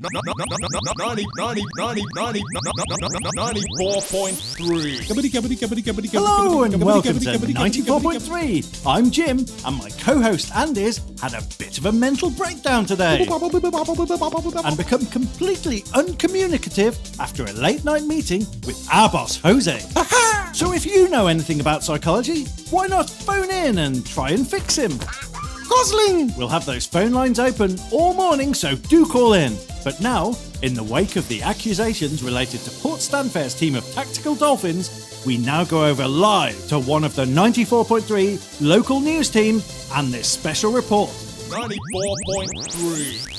94.3. Hello and welcome to 94.3. I'm Jim, and my co-host Anders had a bit of a mental breakdown today and become completely uncommunicative after a late night meeting with our boss Jose. So if you know anything about psychology, why not phone in and try and fix him? Gosling! We'll have those phone lines open all morning, so do call in. But now, in the wake of the accusations related to Port Stanfair's team of Tactical Dolphins, we now go over live to one of the 94.3 local news teams and this special report. 94.3.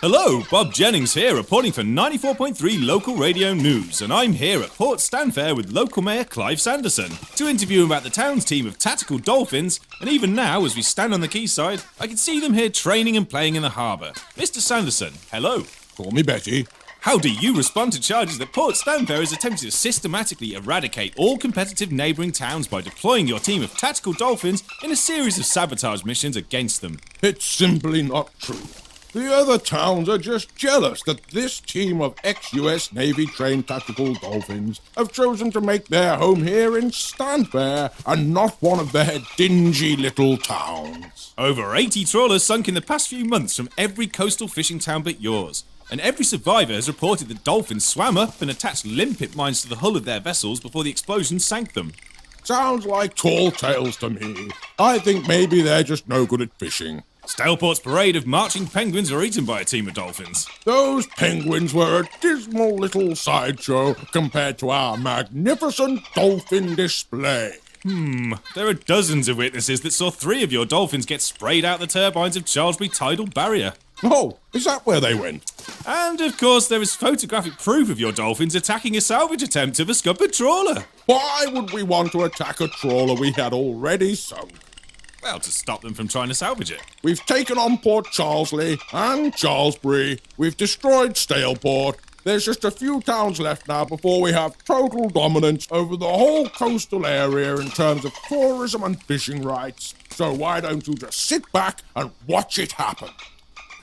Hello, Bob Jennings here, reporting for 94.3 Local Radio News, and I'm here at Port Stanfair with local Mayor Clive Sanderson to interview him about the town's team of Tactical Dolphins, and even now, as we stand on the quayside, I can see them here training and playing in the harbour. Mr. Sanderson, hello. Call me Betty. How do you respond to charges that Port Stanfair is attempting to systematically eradicate all competitive neighbouring towns by deploying your team of Tactical Dolphins in a series of sabotage missions against them? It's simply not true. The other towns are just jealous that this team of ex-US Navy trained Tactical Dolphins have chosen to make their home here in Stanfair and not one of their dingy little towns. Over 80 trawlers sunk in the past few months from every coastal fishing town but yours. And every survivor has reported that dolphins swam up and attached limpet mines to the hull of their vessels before the explosion sank them. Sounds like tall tales to me. I think maybe they're just no good at fishing. Staleport's parade of marching penguins were eaten by a team of dolphins. Those penguins were a dismal little sideshow compared to our magnificent dolphin display. There are dozens of witnesses that saw 3 of your dolphins get sprayed out the turbines of Charlesbury Tidal Barrier. Oh, is that where they went? And, of course, there is photographic proof of your dolphins attacking a salvage attempt of a scuppered trawler. Why would we want to attack a trawler we had already sunk? Well, to stop them from trying to salvage it. We've taken on Port Charlesley and Charlesbury. We've destroyed Staleport. There's just a few towns left now before we have total dominance over the whole coastal area in terms of tourism and fishing rights. So why don't you just sit back and watch it happen?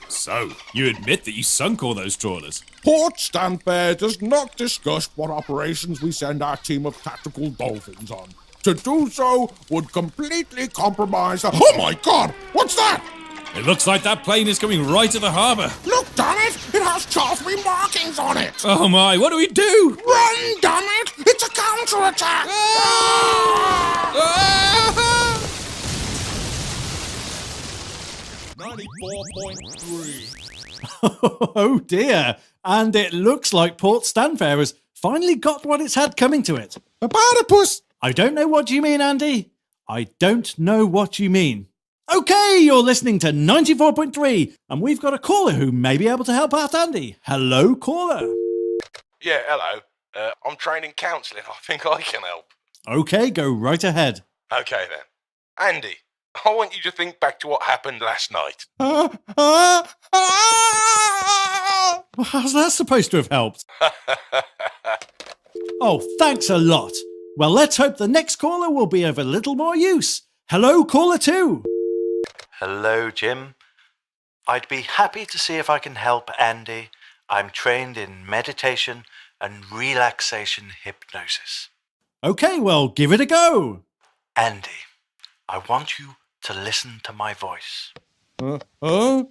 So, you admit that you sunk all those trawlers? Port Stanfair does not discuss what operations we send our team of Tactical Dolphins on. To do so would completely compromise the... Oh my God! What's that? It looks like that plane is coming right at the harbour. Look, damn it! It has Charlesbury markings on it! Oh my, what do we do? Run, damn it! It's a counterattack! Ah! 94.3. Oh dear, and it looks like Port Stanfair has finally got what it's had coming to it. A platypus! I don't know what you mean, Andy. I don't know what you mean. Okay, you're listening to 94.3, and we've got a caller who may be able to help out Andy. Hello, caller. Yeah, hello. I'm training counselling. I think I can help. Okay, go right ahead. Okay then. Andy, I want you to think back to what happened last night. How's that supposed to have helped? Oh, thanks a lot. Well, let's hope the next caller will be of a little more use. Hello, caller 2. Hello, Jim. I'd be happy to see if I can help Andy. I'm trained in meditation and relaxation hypnosis. Okay, well, give it a go. Andy, I want you to listen to my voice. I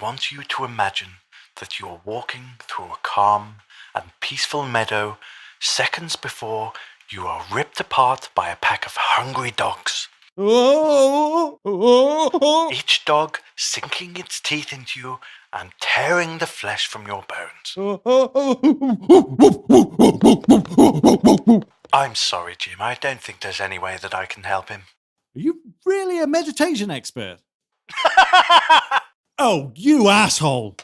want you to imagine that you're walking through a calm and peaceful meadow seconds before you are ripped apart by a pack of hungry dogs. Each dog sinking its teeth into you and tearing the flesh from your bones. I'm sorry, Jim. I don't think there's any way that I can help him. Are you really a meditation expert? Oh, you asshole!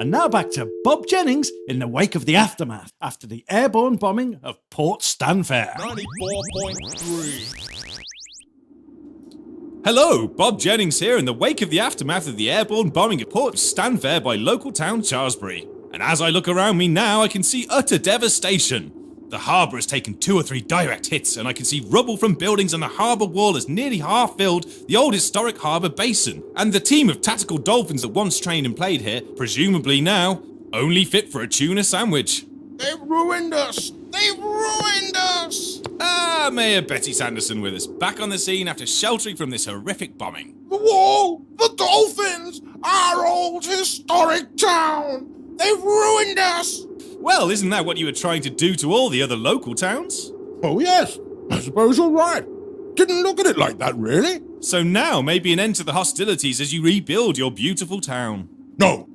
And now back to Bob Jennings in the wake of the aftermath after the airborne bombing of Port Stanfair. 94.3. Hello, Bob Jennings here in the wake of the aftermath of the airborne bombing at Port Stanfair by local town Charlesbury. And as I look around me now, I can see utter devastation. The harbour has taken 2 or 3 direct hits, and I can see rubble from buildings, and the harbour wall has nearly half filled the old historic harbour basin. And the team of tactical dolphins that once trained and played here, presumably now, only fit for a tuna sandwich. They've ruined us! They've ruined us! Mayor Betty Sanderson with us, back on the scene after sheltering from this horrific bombing. The wall! The dolphins! Our old historic town! They've ruined us! Well, isn't that what you were trying to do to all the other local towns? Oh yes, I suppose you're right. Didn't look at it like that, really. So now maybe an end to the hostilities as you rebuild your beautiful town. No.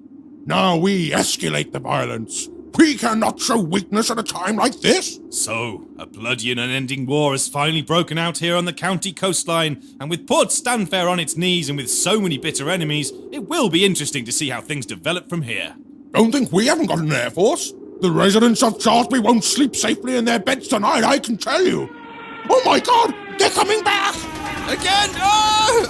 Now we escalate the violence. We cannot show weakness at a time like this. So, a bloody and unending war has finally broken out here on the county coastline, and with Port Stanfair on its knees and with so many bitter enemies, it will be interesting to see how things develop from here. Don't think we haven't got an air force. The residents of Charlesbury won't sleep safely in their beds tonight, I can tell you. Oh my God, they're coming back! Again! Oh!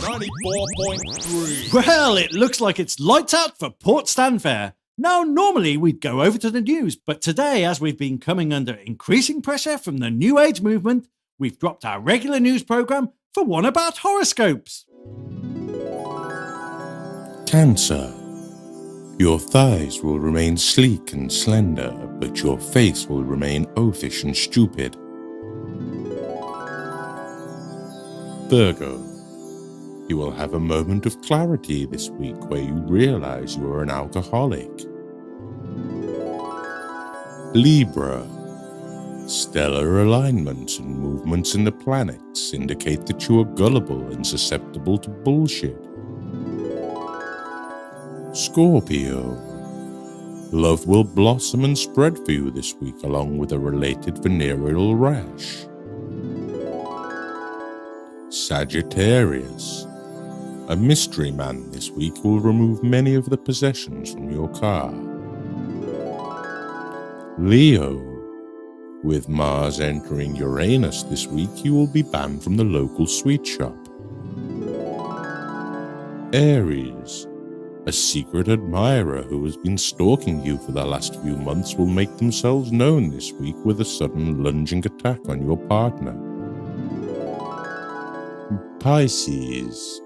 94.3. Well, it looks like it's lights out for Port Stanfair. Now, normally we'd go over to the news, but today, as we've been coming under increasing pressure from the New Age movement, we've dropped our regular news programme for one about horoscopes. Cancer. Your thighs will remain sleek and slender, but your face will remain oafish and stupid. Virgo. You will have a moment of clarity this week where you realize you are an alcoholic. Libra. Stellar alignments and movements in the planets indicate that you are gullible and susceptible to bullshit. Scorpio. Love will blossom and spread for you this week along with a related venereal rash. Sagittarius. A mystery man this week will remove many of the possessions from your car. Leo. With Mars entering Uranus this week, you will be banned from the local sweet shop. Aries. A secret admirer who has been stalking you for the last few months will make themselves known this week with a sudden lunging attack on your partner. Pisces.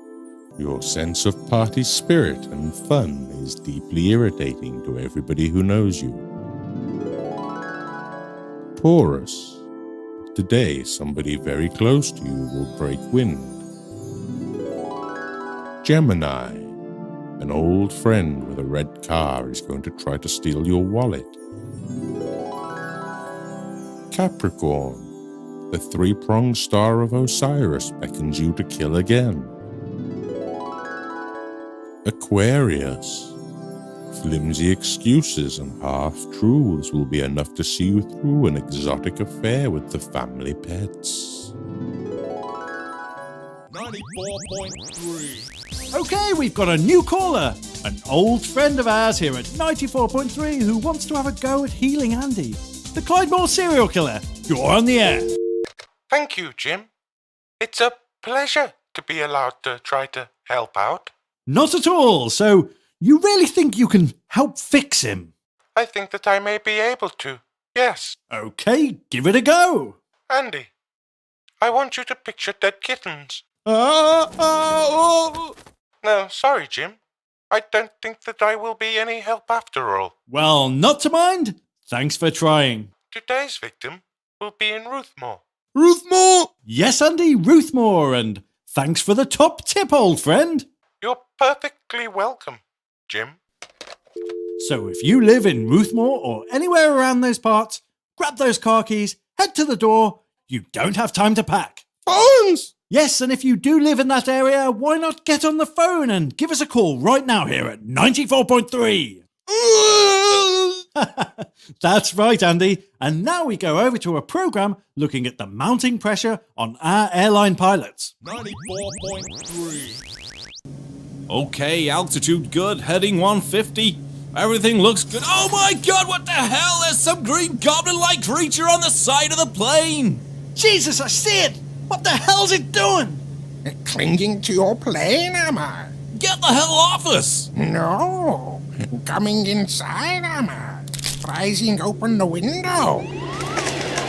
Your sense of party spirit and fun is deeply irritating to everybody who knows you. Taurus. Today, somebody very close to you will break wind. Gemini. An old friend with a red car is going to try to steal your wallet. Capricorn. The three-pronged star of Osiris beckons you to kill again. Aquarius. Flimsy excuses and half-truths will be enough to see you through an exotic affair with the family pets. 94.3. Okay, we've got a new caller, an old friend of ours here at 94.3 who wants to have a go at healing Andy. The Clyde Ball serial killer, you're on the air. Thank you, Jim. It's a pleasure to be allowed to try to help out. Not at all, so you really think you can help fix him? I think that I may be able to, yes. Okay, give it a go. Andy, I want you to picture dead kittens. No, sorry, Jim. I don't think that I will be any help after all. Well, not to mind. Thanks for trying. Today's victim will be in Ruthmore. Ruthmore! Yes, Andy, Ruthmore, and thanks for the top tip, old friend. You're perfectly welcome, Jim. So if you live in Ruthmore or anywhere around those parts, grab those car keys, head to the door. You don't have time to pack. Phones! Yes, and if you do live in that area, why not get on the phone and give us a call right now here at 94.3? That's right, Andy. And now we go over to a programme looking at the mounting pressure on our airline pilots. 94.3. Okay, altitude good, heading 150. Everything looks good. Oh my God, what the hell? There's some green goblin-like creature on the side of the plane. Jesus, I see it! What the hell's it doing? Clinging to your plane, am I? Get the hell off us! No, Coming inside, am I? Prizing open the window. Oh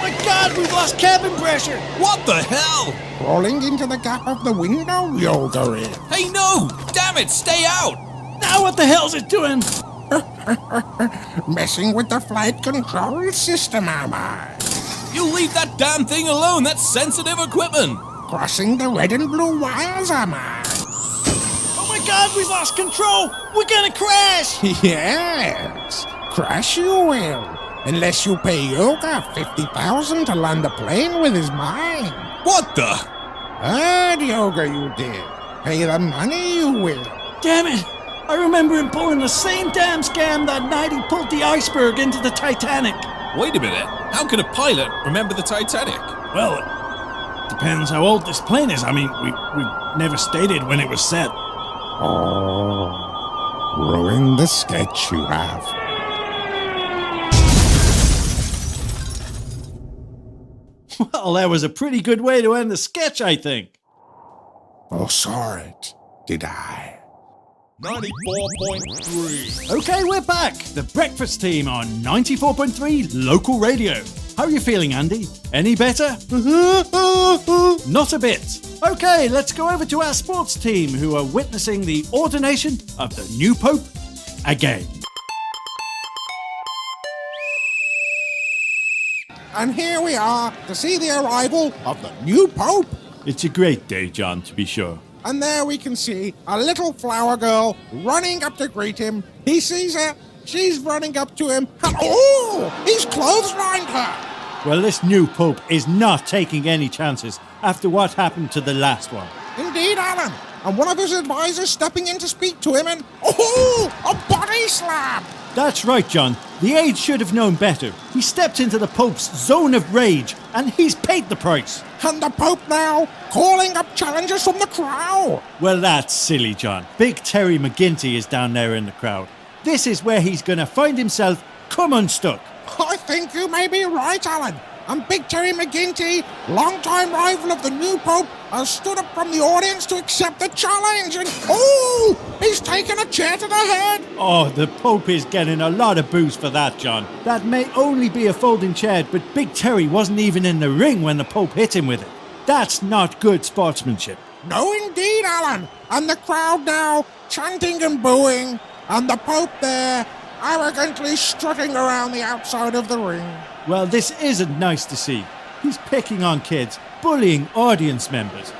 my God, we've lost cabin pressure! What the hell? Crawling into the gap of the window, Yogurt. Hey, no! Damn it, stay out! Now what the hell's it doing? Messing with the flight control system, am I? You leave that damn thing alone, that's sensitive equipment! Crossing the red and blue wires, am I? Oh my God, we've lost control! We're gonna crash! Yes, crash you will. Unless you pay Yoga $50,000 to land the plane with his mind. What the? Heard Yoga you did. Pay the money you will. Damn it! I remember him pulling the same damn scam that night he pulled the iceberg into the Titanic. Wait a minute, how can a pilot remember the Titanic? Well, it depends how old this plane is. I mean, we've never stated when it was set. Oh, ruined the sketch you have. Well, that was a pretty good way to end the sketch, I think. Oh, saw it, did I? 94.3. Okay, we're back. The breakfast team on 94.3 local radio. How are you feeling, Andy? Any better? Not a bit. Okay, let's go over to our sports team who are witnessing the ordination of the new Pope again. And here we are to see the arrival of the new Pope. It's a great day, John, to be sure. And there we can see a little flower girl running up to greet him. He sees her, she's running up to him, and oh, he's clotheslined her. Well, this new Pope is not taking any chances after what happened to the last one. Indeed, Alan. And one of his advisors stepping in to speak to him and, oh, a body slam. That's right, John. The age should have known better. He stepped into the Pope's zone of rage, and he's paid the price. And the Pope now calling up challenges from the crowd. Well, that's silly, John. Big Terry McGinty is down there in the crowd. This is where he's going to find himself come unstuck. I think you may be right, Alan. And Big Terry McGinty, longtime rival of the new Pope, has stood up from the audience to accept the challenge. And, oh, he's taken a chair to the head. Oh, the Pope is getting a lot of booze for that, John. That may only be a folding chair, but Big Terry wasn't even in the ring when the Pope hit him with it. That's not good sportsmanship. No, indeed, Alan. And the crowd now chanting and booing. And the Pope there arrogantly strutting around the outside of the ring. Well, this isn't nice to see. He's picking on kids, bullying audience members.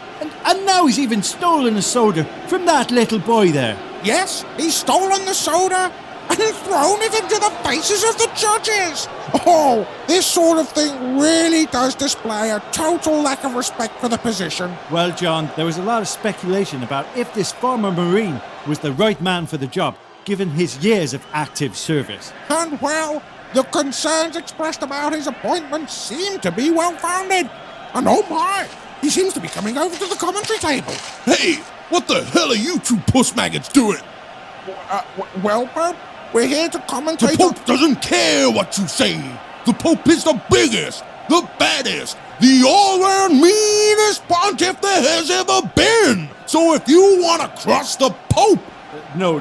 And now he's even stolen a soda from that little boy there. Yes, he's stolen the soda and thrown it into the faces of the judges. Oh, this sort of thing really does display a total lack of respect for the position. Well, John, there was a lot of speculation about if this former Marine was the right man for the job, given his years of active service. And, well, the concerns expressed about his appointment seem to be well-founded. And oh my, he seems to be coming over to the commentary table. Hey, what the hell are you two puss maggots doing? Well, Pope, we're here to commentate. The Pope doesn't care what you say. The Pope is the biggest, the baddest, the all-round meanest pontiff there has ever been. So if you want to cross the Pope... No,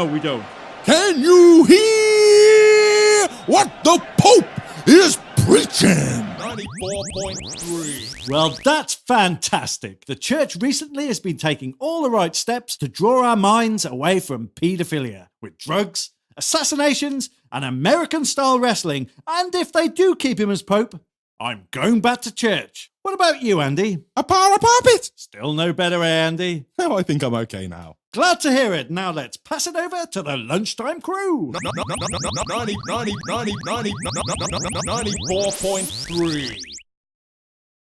we don't. Can you hear what the Pope is preaching? 94.3. Well, that's fantastic. The church recently has been taking all the right steps to draw our minds away from paedophilia, with drugs, assassinations, and American-style wrestling. And if they do keep him as Pope, I'm going back to church. What about you, Andy? A puppet. Still no better, Andy? Oh, I think I'm okay now. Glad to hear it. Now let's pass it over to the lunchtime crew. 94.3.